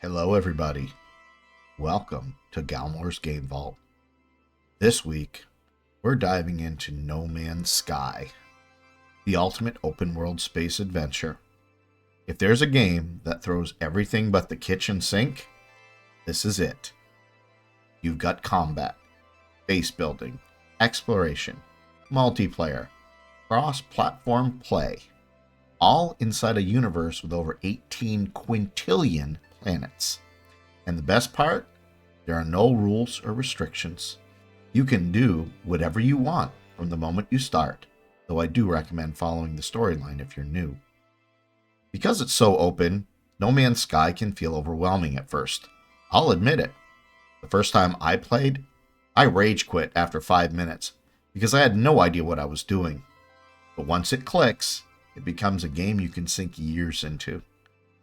Hello everybody, welcome to Galmore's Game Vault. This week, we're diving into No Man's Sky, the ultimate open world space adventure. If there's a game that throws everything but the kitchen sink, this is it. You've got combat, base building, exploration, multiplayer, cross-platform play, all inside a universe with over 18 quintillion planets. And the best part, there are no rules or restrictions. You can do whatever you want from the moment you start, though I do recommend following the storyline if you're new. Because it's so open, No Man's Sky can feel overwhelming at first. I'll admit it. The first time I played, I rage quit after 5 minutes because I had no idea what I was doing. But once it clicks, it becomes a game you can sink years into.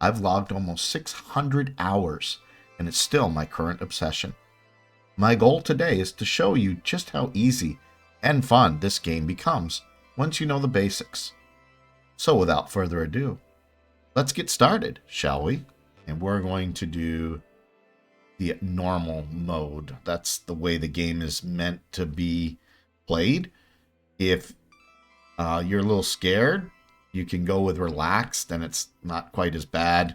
I've logged almost 600 hours, and it's still my current obsession. My goal today is to show you just how easy and fun this game becomes once you know the basics. So without further ado, let's get started, shall we? And we're going to do the normal mode. That's the way the game is meant to be played. If you're a little scared, you can go with relaxed and it's not quite as bad.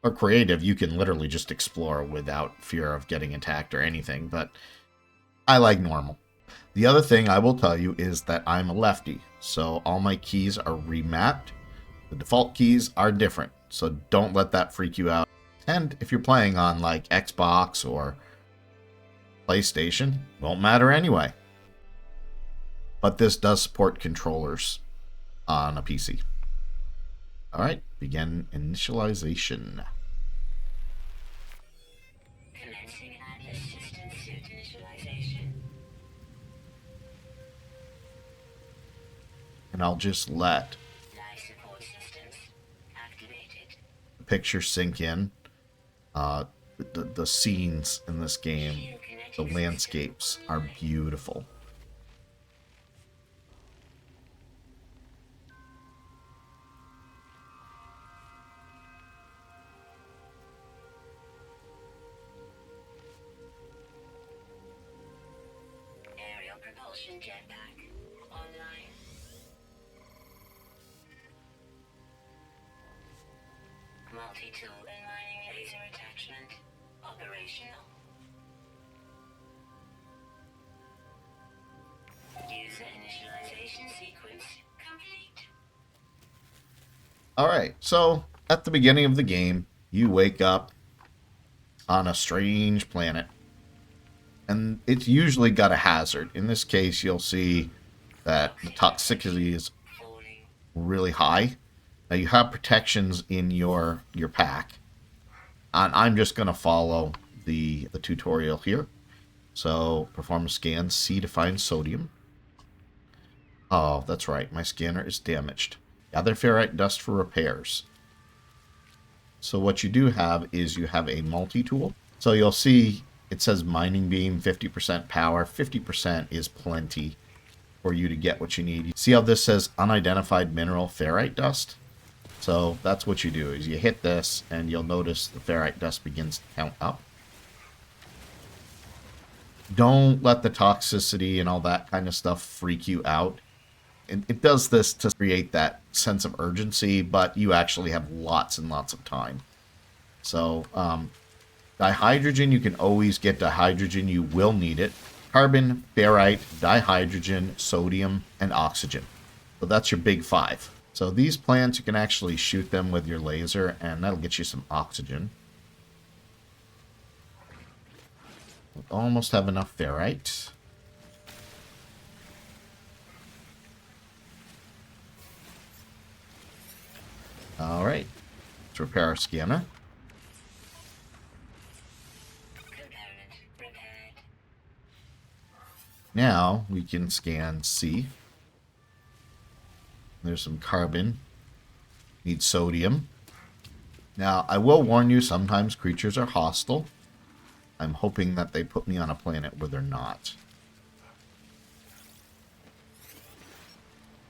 Or creative, you can literally just explore without fear of getting attacked or anything, but I like normal. The other thing I will tell you is that I'm a lefty, so all my keys are remapped. The default keys are different, so don't let that freak you out. And if you're playing on like Xbox or PlayStation, won't matter anyway. But this does support controllers on a PC. Alright, begin initialization. Commencing Atlas system suit initialization. And I'll just let Life support systems activated. the picture sink in. The scenes in this game, the landscapes are beautiful. Aerial propulsion jetpack online. Multi-tool and mining laser attachment operational. User initialization sequence complete. Alright, so at the beginning of the game, you wake up on a strange planet. And it's usually got a hazard. In this case, you'll see that the toxicity is Falling. really high. Now you have protections in your pack. And I'm just going to follow the tutorial here. So perform a scan, C to find sodium. Oh, that's right, my scanner is damaged. Gather ferrite dust for repairs. So what you do have is you have a multi-tool. So you'll see it says mining beam, 50% power. 50% is plenty for you to get what you need. See how this says unidentified mineral ferrite dust? So that's what you do, is you hit this and you'll notice the ferrite dust begins to count up. Don't let the toxicity and all that kind of stuff freak you out. It does this to create that sense of urgency, but you actually have lots and lots of time. So, dihydrogen, you can always get dihydrogen. You will need it. Carbon, ferrite, dihydrogen, sodium, and oxygen. So that's your big five. So these plants, you can actually shoot them with your laser, and that'll get you some oxygen. We almost have enough ferrite. Alright, let's repair our scanner. Component repaired. Now we can scan C. There's some carbon. Need sodium. Now, I will warn you, sometimes creatures are hostile. I'm hoping that they put me on a planet where they're not.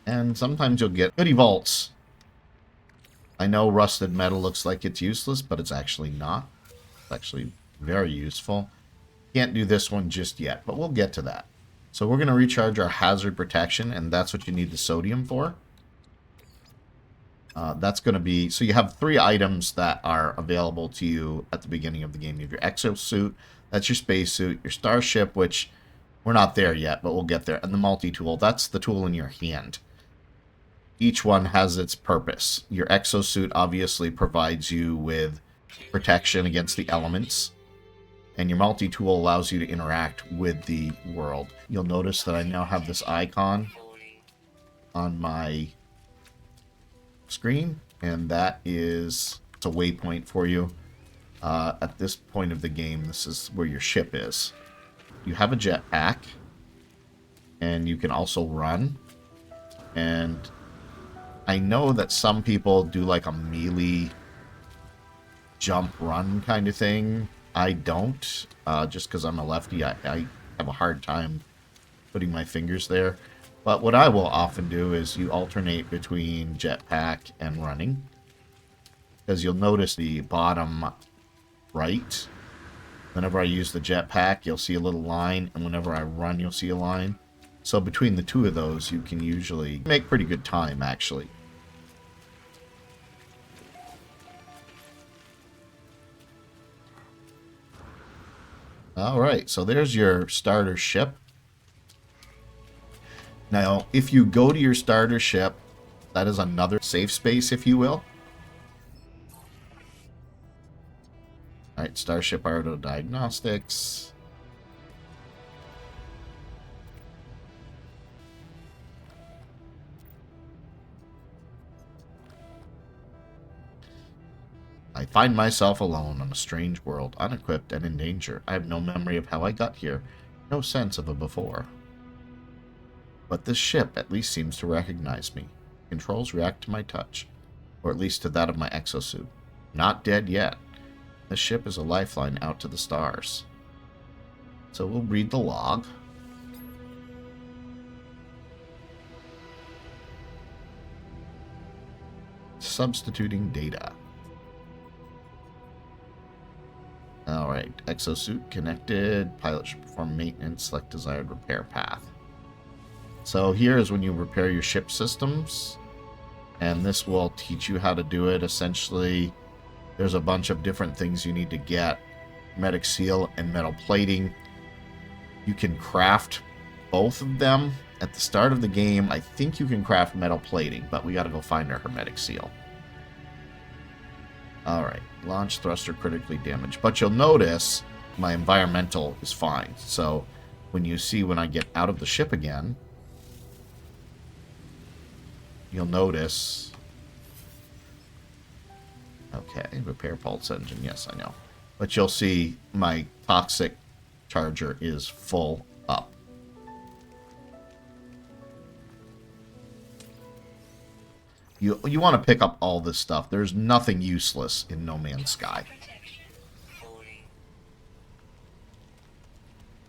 And sometimes you'll get goody vaults. I know rusted metal looks like it's useless, but it's actually not. It's actually very useful. Can't do this one just yet, but we'll get to that. So we're going to recharge our hazard protection, and that's what you need the sodium for. That's going to be... So you have 3 items that are available to you at the beginning of the game. You have your exosuit, that's your spacesuit, your starship, which we're not there yet, but we'll get there, and the multi-tool. That's the tool in your hand. Each one has its purpose. Your exosuit obviously provides you with protection against the elements, and your multi-tool allows you to interact with the world. You'll notice that I now have this icon on my screen, and that is it's a waypoint for you. At this point of the game, this is where your ship is. You have a jetpack, and you can also run. And I know that some people do like a melee jump run kind of thing. I don't, just because I'm a lefty. I have a hard time putting my fingers there. But what I will often do is you alternate between jetpack and running. Because you'll notice the bottom right, whenever I use the jetpack, you'll see a little line, and whenever I run, you'll see a line. So between the two of those, you can usually make pretty good time, actually. Alright, so there's your starter ship. Now, if you go to your starter ship, that is another safe space, if you will. Alright, Starship Auto Diagnostics. I find myself alone on a strange world, unequipped and in danger. I have no memory of how I got here, no sense of a before. But this ship at least seems to recognize me. Controls react to my touch, or at least to that of my exosuit. Not dead yet. This ship is a lifeline out to the stars. So we'll read the log. Substituting data. Alright, exosuit connected. Pilot should perform maintenance, select desired repair path. So here is when you repair your ship systems, and this will teach you how to do it. Essentially, there's a bunch of different things you need to get. Hermetic seal and metal plating. You can craft both of them. At the start of the game, I think you can craft metal plating, but we gotta go find our hermetic seal. Alright, launch thruster critically damaged. But you'll notice my environmental is fine. So when you see when I get out of the ship again, you'll notice... Okay, repair pulse engine. Yes, I know. But you'll see my toxic charger is full up. You want to pick up all this stuff. There's nothing useless in No Man's Sky.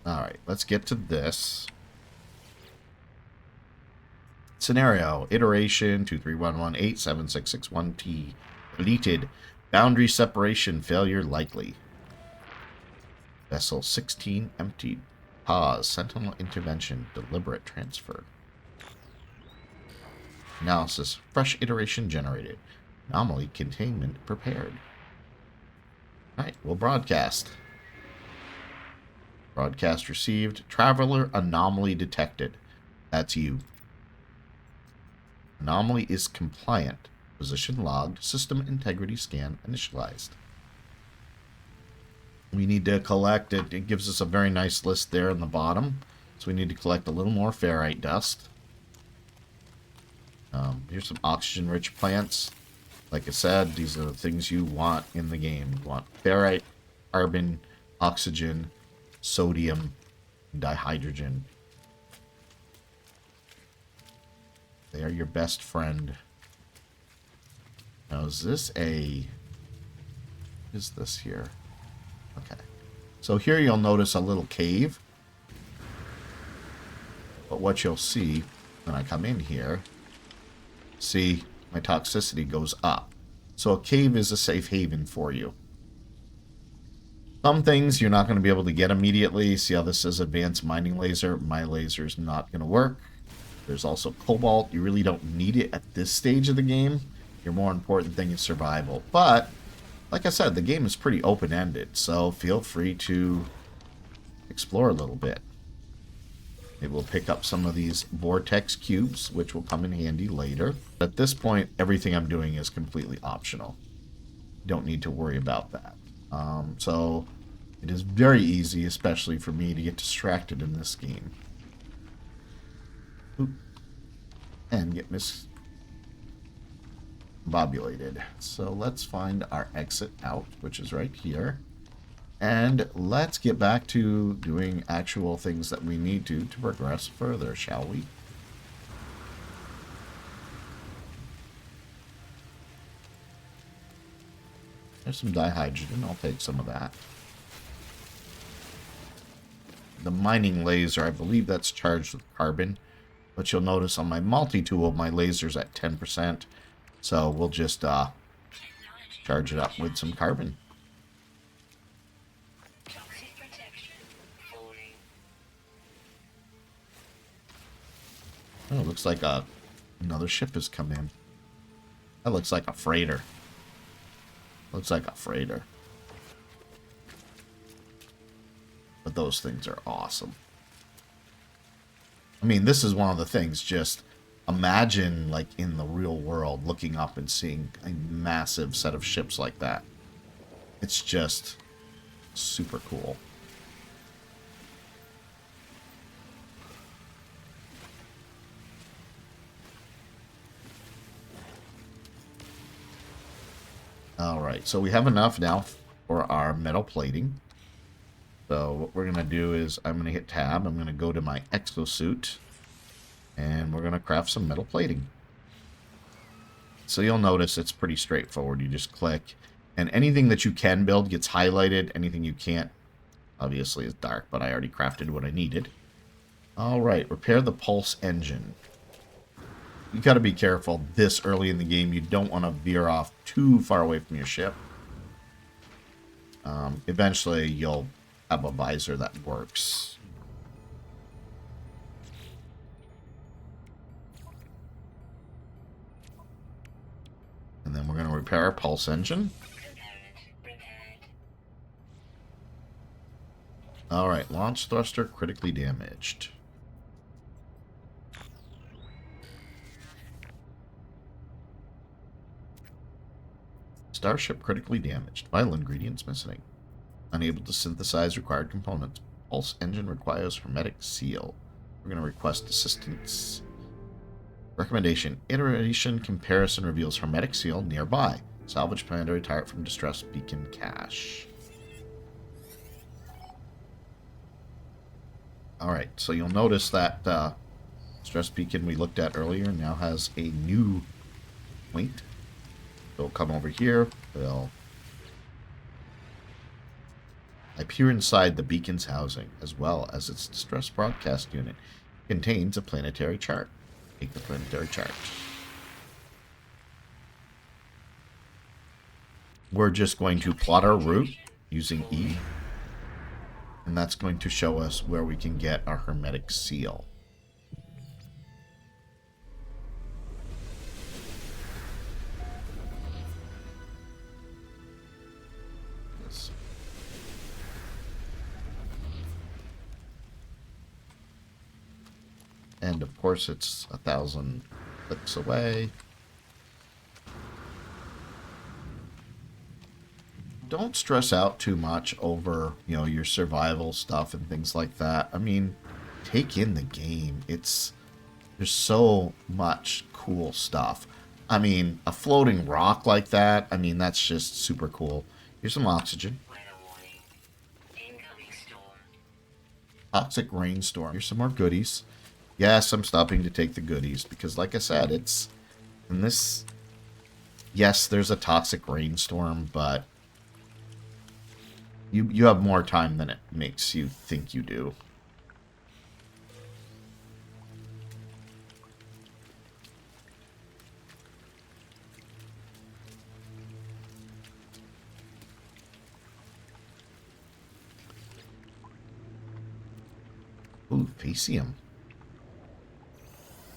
Alright, let's get to this. Scenario. Iteration 231187661T. Deleted. Boundary separation failure likely. Vessel 16 emptied. Pause. Sentinel intervention. Deliberate transfer. Analysis. Fresh iteration generated. Anomaly containment prepared. Alright, we'll broadcast. Broadcast received. Traveler anomaly detected. That's you. Anomaly is compliant. Position logged. System integrity scan initialized. We need to collect it. It gives us a very nice list there in the bottom. So we need to collect a little more ferrite dust. Here's some oxygen-rich plants. Like I said, these are the things you want in the game. You want ferrite, carbon, oxygen, sodium, dihydrogen. They are your best friend. Now, is this a... What is this here? Okay. So here you'll notice a little cave. But what you'll see when I come in here... See, my toxicity goes up. So a cave is a safe haven for you. Some things you're not going to be able to get immediately. See how this says advanced mining laser? My laser is not going to work. There's also cobalt. You really don't need it at this stage of the game. Your more important thing is survival. But, like I said, the game is pretty open-ended, so feel free to explore a little bit. Maybe we'll pick up some of these vortex cubes, which will come in handy later. At this point, everything I'm doing is completely optional. Don't need to worry about that. So it is very easy, especially for me, to get distracted in this game. Oop. And get misbobulated. So let's find our exit out, which is right here. And let's get back to doing actual things that we need to progress further, shall we? There's some dihydrogen. I'll take some of that. The mining laser, I believe that's charged with carbon. But you'll notice on my multi-tool, my laser's at 10%. So we'll just charge it up with some carbon. Toxic protection. Falling. Oh, it looks like another ship has come in. That looks like a freighter. Looks like a freighter. But those things are awesome. I mean, this is one of the things, just imagine, like, in the real world, looking up and seeing a massive set of ships like that. It's just super cool. Alright, so we have enough now for our metal plating. So what we're going to do is I'm going to hit tab. I'm going to go to my exosuit. And we're going to craft some metal plating. So you'll notice it's pretty straightforward. You just click. And anything that you can build gets highlighted. Anything you can't, obviously, is dark. But I already crafted what I needed. Alright, repair the pulse engine. You got to be careful this early in the game. You don't want to veer off too far away from your ship. Eventually, you'll have a visor that works. And then we're going to repair our pulse engine. Alright, launch thruster critically damaged. Starship critically damaged. Vital ingredients missing. Unable to synthesize required components. Pulse engine requires hermetic seal. We're going to request assistance. Recommendation. Iteration comparison reveals hermetic seal nearby. Salvage planetary turret from distress beacon cache. Alright, so you'll notice that distress beacon we looked at earlier now has a new point. They'll come over here. They'll appear inside the beacon's housing, as well as its distress broadcast unit. Contains a planetary chart. Take the planetary chart. We're just going to plot our route using E. And that's going to show us where we can get our hermetic seal. And of course it's 1,000 clicks away. Don't stress out too much over, your survival stuff and things like that. I mean, take in the game. There's so much cool stuff. I mean, a floating rock like that, I mean, that's just super cool. Here's some oxygen. Toxic rainstorm. Here's some more goodies. Yes, I'm stopping to take the goodies because, like I said, it's in this. Yes, there's a toxic rainstorm, but you have more time than it makes you think you do. Ooh, facium.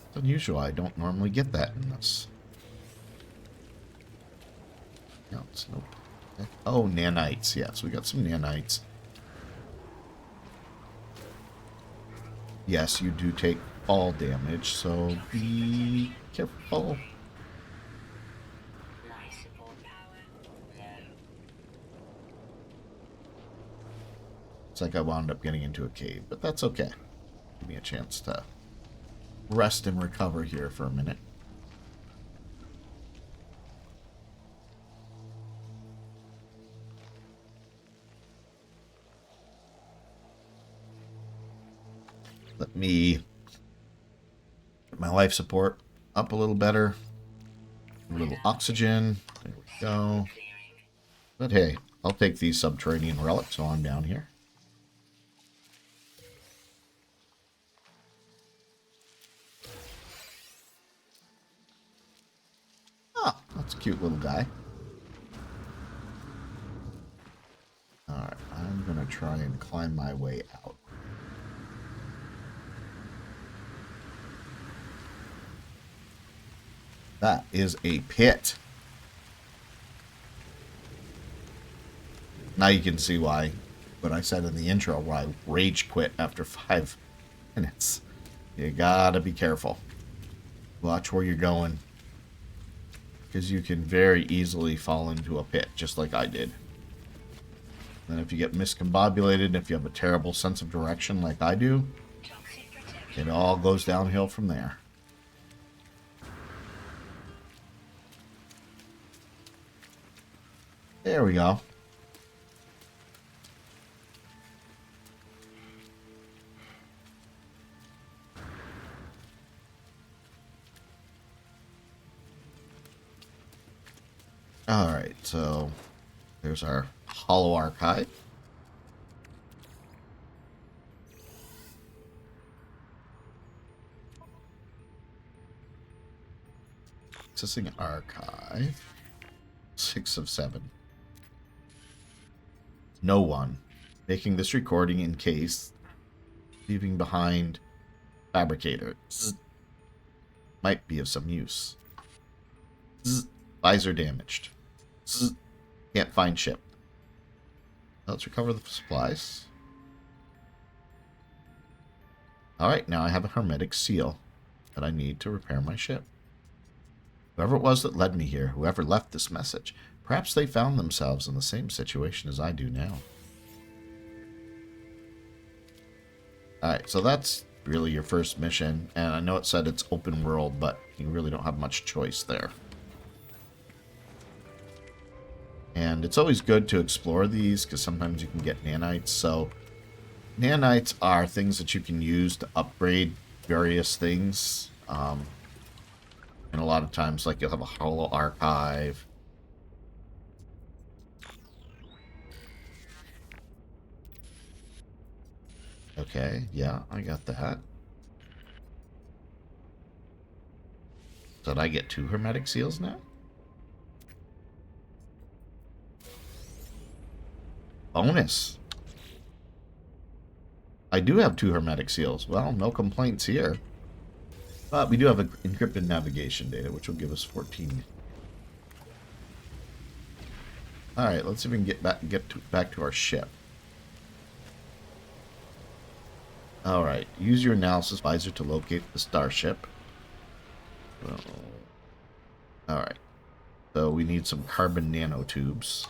It's unusual. I don't normally get that in this. No, it's nope. Oh, nanites. Yes, we got some nanites. Yes, you do take fall damage, so be careful. Lysible power. No. It's like I wound up getting into a cave, but that's okay. Give me a chance to rest and recover here for a minute. Let me get my life support up a little better. A little oxygen. There we go. But hey, I'll take these subterranean relics on down here. Ah, that's a cute little guy. Alright, I'm going to try and climb my way out. That is a pit. Now you can see why what I said in the intro, why I rage quit after 5 minutes. You gotta be careful. Watch where you're going. Because you can very easily fall into a pit, just like I did. And if you get miscombobulated, if you have a terrible sense of direction like I do, it all goes downhill from there. There we go. Alright, so there's our hollow archive. Accessing archive. 6 of 7. No one. Making this recording in case. Leaving behind fabricator. Zzz. Might be of some use. Zzz. Visor damaged. Zzz. Can't find ship. Let's recover the supplies. Alright, now I have a hermetic seal that I need to repair my ship. Whoever it was that led me here, whoever left this message, perhaps they found themselves in the same situation as I do now. Alright, so that's really your first mission, and I know it said it's open world, but you really don't have much choice there. And it's always good to explore these, because sometimes you can get nanites, so nanites are things that you can use to upgrade various things. And a lot of times, like, you'll have a hollow archive. Okay, yeah, I got that. Did I get 2 hermetic seals now? Bonus. I do have 2 hermetic seals. Well, no complaints here. But we do have encrypted navigation data, which will give us 14. Alright, let's even get back to our ship. Alright, use your analysis visor to locate the starship. Alright, so we need some carbon nanotubes.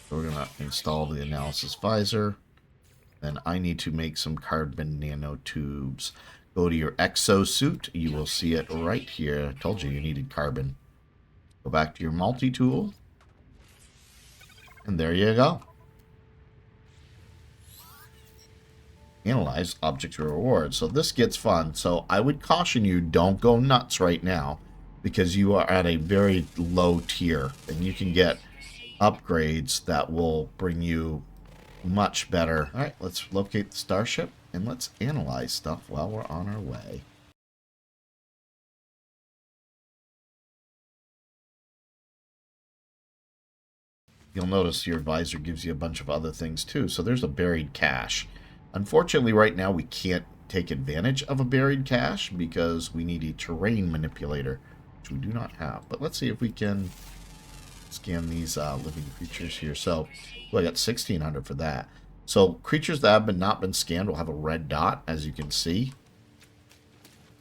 So we're going to install the analysis visor. Then I need to make some carbon nanotubes. Go to your exosuit. You will see it right here. I told you you needed carbon. Go back to your multi-tool. And there you go. Analyze object reward. So this gets fun. So I would caution you, don't go nuts right now, because you are at a very low tier. And you can get upgrades that will bring you much better. Alright, let's locate the starship and let's analyze stuff while we're on our way. You'll notice your visor gives you a bunch of other things too. So there's a buried cache. Unfortunately, right now we can't take advantage of a buried cache because we need a terrain manipulator, which we do not have. But let's see if we can scan these living creatures here. So, well, I got 1,600 for that. So creatures that have not been scanned will have a red dot, as you can see.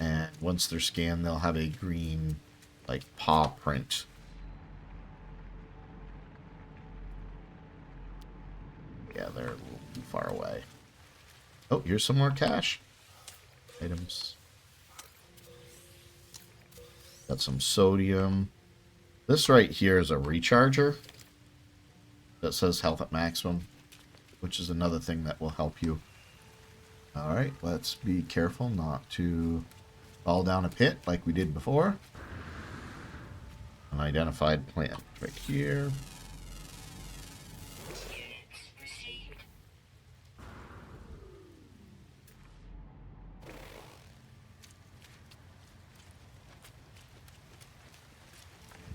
And once they're scanned, they'll have a green, like, paw print. Yeah, they're a little too far away. Oh, here's some more cache items. Got some sodium. This right here is a recharger that says health at maximum, which is another thing that will help you. Alright, let's be careful not to fall down a pit like we did before. Unidentified plant right here.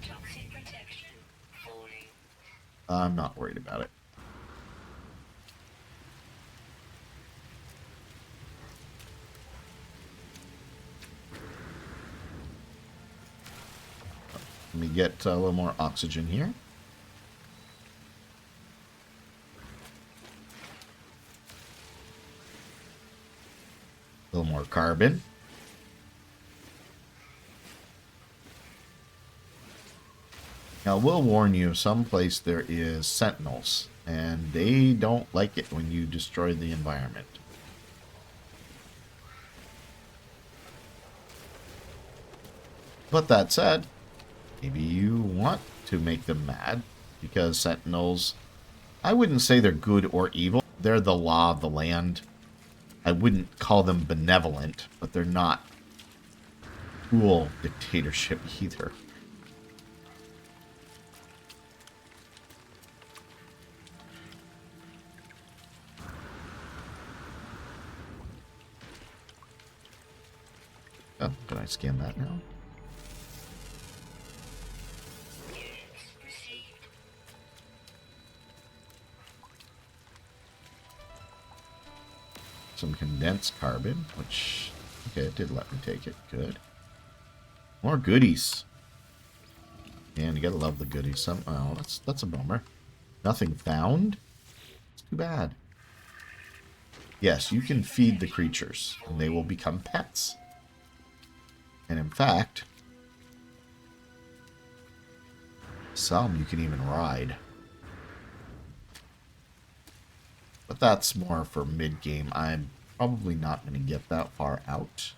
Toxic protection falling. I'm not worried about it. Let me get a little more oxygen here. A little more carbon. Now, I will warn you, someplace there is sentinels, and they don't like it when you destroy the environment. But that said, maybe you want to make them mad, because sentinels, I wouldn't say they're good or evil. They're the law of the land. I wouldn't call them benevolent, but they're not cool dictatorship either. Oh, can I scan that now? Some condensed carbon, which, okay, it did let me take it. Good. More goodies. And you gotta love the goodies. Oh, that's a bummer. Nothing found? It's too bad. Yes, you can feed the creatures, and they will become pets. And in fact, some you can even ride. But that's more for mid-game. I'm probably not going to get that far out.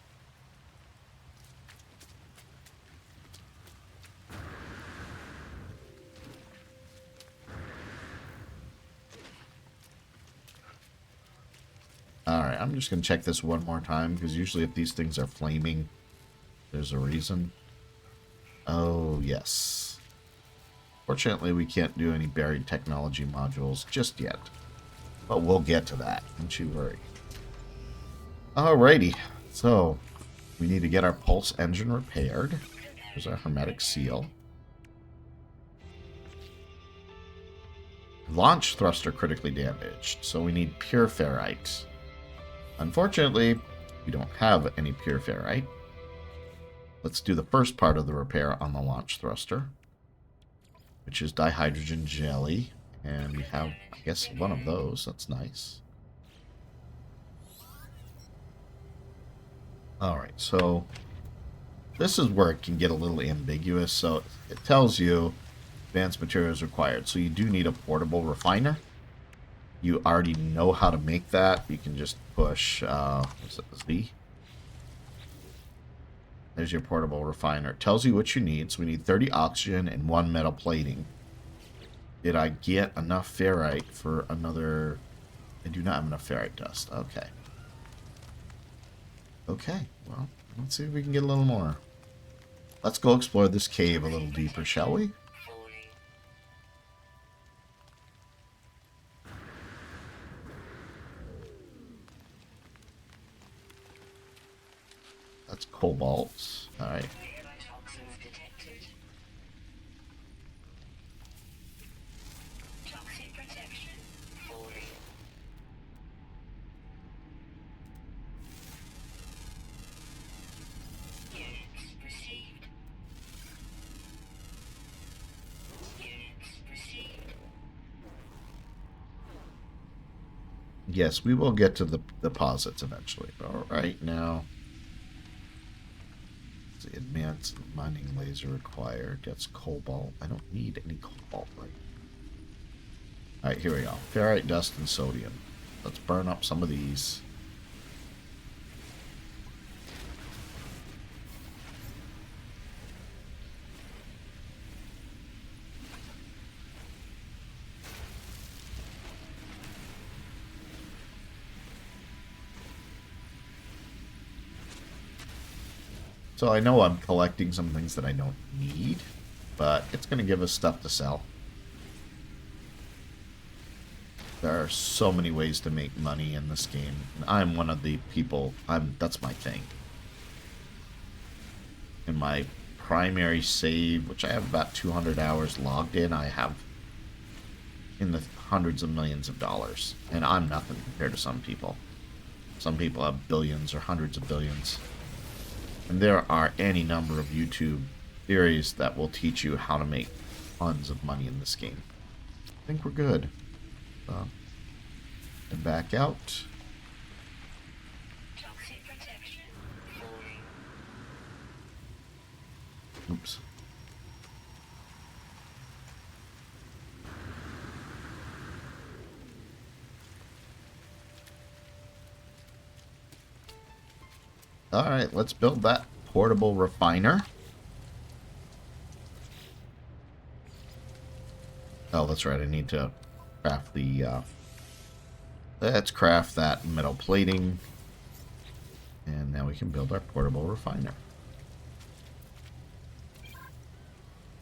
Alright, I'm just going to check this one more time, because usually if these things are flaming, there's a reason. Oh, yes. Fortunately, we can't do any buried technology modules just yet. But we'll get to that, don't you worry. Alrighty, so we need to get our pulse engine repaired. There's our hermetic seal. Launch thruster critically damaged, so we need pure ferrite. Unfortunately, we don't have any pure ferrite. Let's do the first part of the repair on the launch thruster, which is dihydrogen jelly. And we have, I guess, one of those. That's nice. Alright, so this is where it can get a little ambiguous. So it tells you advanced materials required. So you do need a portable refiner. You already know how to make that. You can just push, what's it, Z? There's your portable refiner. It tells you what you need. So we need 30 oxygen and 1 metal plating. Did I get enough ferrite for another? I do not have enough ferrite dust. Okay. Okay, well, let's see if we can get a little more. Let's go explore this cave a little deeper, shall we? That's cobalt. Alright. yes, we will get to the deposits eventually. All right, now. The advanced mining laser required. That's cobalt. I don't need any cobalt right now. Alright, here we go. Ferrite, dust, and sodium. Let's burn up some of these. So I know I'm collecting some things that I don't need, but it's going to give us stuff to sell. There are so many ways to make money in this game. And I'm one of the people, that's my thing. In my primary save, which I have about 200 hours logged in, I have in the hundreds of millions of dollars. And I'm nothing compared to some people. Some people have billions or hundreds of billions. And there are any number of YouTube theories that will teach you how to make tons of money in this game. I think we're good. And back out. Toxic protection. Loading. Oops. Alright, let's build that portable refiner. Oh, that's right, I need to craft the, let's craft that metal plating. And now we can build our portable refiner.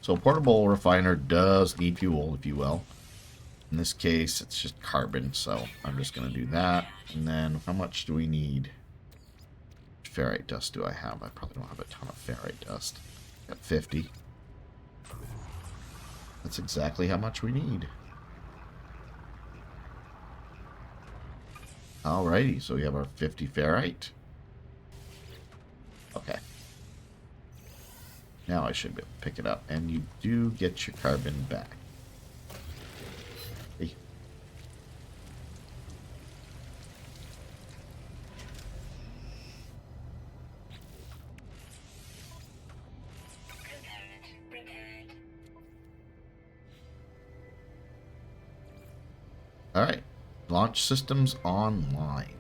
So portable refiner does need fuel, if you will. In this case, it's just carbon, so I'm just going to do that. And then how much do we need? Ferrite dust do I have? I probably don't have a ton of ferrite dust. Got 50. That's exactly how much we need. Alrighty, so we have our 50 ferrite. Okay. Now I should be able to pick it up. And you do get your carbon back. Hey. Alright. Launch systems online.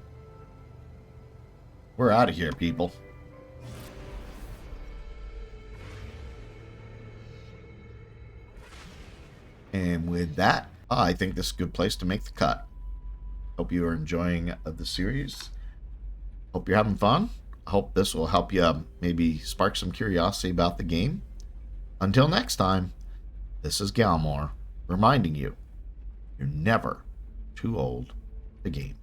We're out of here, people. And with that, I think this is a good place to make the cut. Hope you are enjoying the series. Hope you're having fun. I hope this will help you maybe spark some curiosity about the game. Until next time, this is Galmore reminding you, you're never too old to game.